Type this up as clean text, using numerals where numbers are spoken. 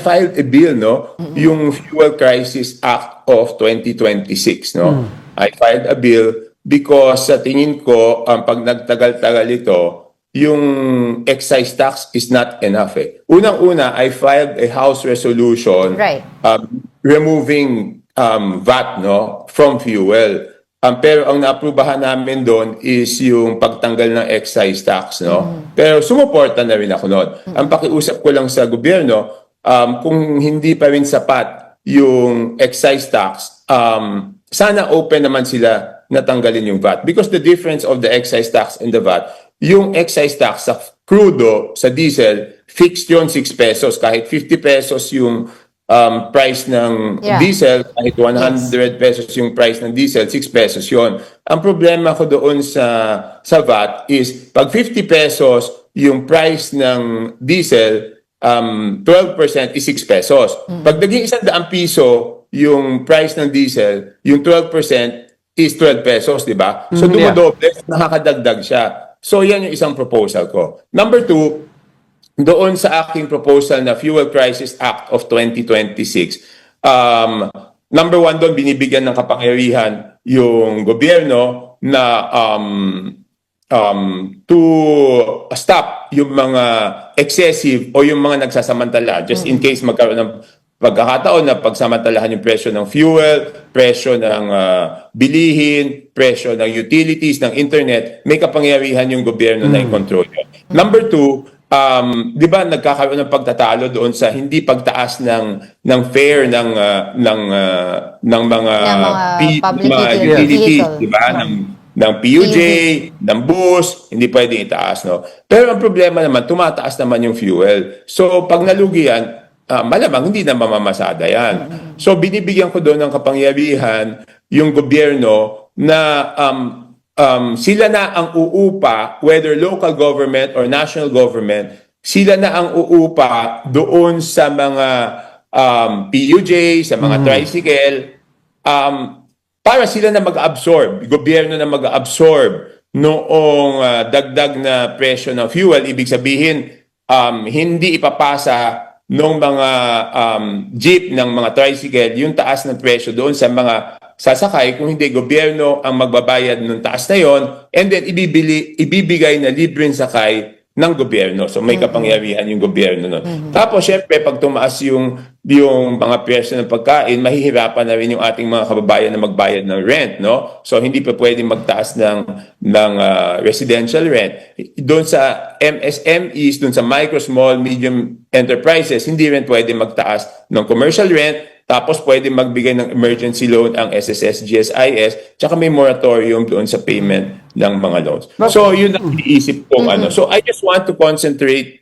filed a bill, no? Yung Fuel Crisis Act of 2026, no? I filed a bill because sa tingin ko, pag nagtagal-tagal ito, yung excise tax is not enough eh. Unang-una, I filed a House resolution Right. removing VAT, no, from fuel. Pero ang naaprubahan namin doon is yung pagtanggal ng excise tax, no? Pero sumuporta na rin ako noon. Ang pakiusap ko lang sa gobyerno, kung hindi pa rin sapat yung excise tax, sana open naman sila na tanggalin yung VAT. Because the difference of the excise tax and the VAT, yung excise tax sa crudo, sa diesel, fixed yun 6 pesos. Kahit 50 pesos yung price ng diesel, kahit 100 pesos yung price ng diesel, 6 pesos yon. Ang problema ko doon sa VAT is, pag 50 pesos yung price ng diesel, 12% is 6 pesos. Pag naging 100 piso yung price ng diesel, yung 12% is 12 pesos, di ba? So dumodoble, nakakadagdag siya. So yan yung isang proposal ko. Number 2, doon sa aking proposal na Fuel Crisis Act of 2026, number 1 doon, binibigyan ng kapangyarihan yung gobyerno na to stop yung mga excessive o yung mga nagsasamantala, just in case magkaroon ng pagkakataon na pagsamantalahan yung presyo ng fuel, presyo ng bilihin, presyo ng utilities, ng internet, may kapangyarihan yung gobyerno na i-control yun. Number 2, di ba nagkakaroon ng pagtatalo doon sa hindi pagtaas ng fare ng mga utilities, di ba? Ng PUJ, ng bus, hindi pwedeng itaas, no? Pero ang problema naman, tumataas naman yung fuel. So pag nalugi yan, malamang hindi na mamamasada yan. So binibigyan ko doon ng kapangyarihan yung gobyerno na sila na ang uupa, whether local government or national government, sila na ang uupa doon sa mga PUJ, sa mga tricycle, para sila na mag-absorb, gobyerno na mag-absorb noong dagdag na presyo ng fuel. Ibig sabihin, hindi ipapasa ng mga jeep, ng mga tricycle, yung taas ng presyo doon sa mga sasakay, kung hindi gobyerno ang magbabayad ng taas na yon, and then ibibigay na libreng sakay ng gobyerno. So may kapangyarihan yung gobyerno nun. Tapos syempre pag tumaas yung mga presyo ng pagkain, mahihirapan na rin yung ating mga kababayan na magbayad ng rent, no? So hindi pa pwedeng magtaas ng residential rent. Doon sa MSMEs, doon sa micro, small, medium enterprises, hindi rin pwedeng magtaas ng commercial rent. Tapos pwede magbigay ng emergency loan ang SSS, GSIS, tsaka may moratorium doon sa payment ng mga loans. So yun ang iniisip kong ano. So I just want to concentrate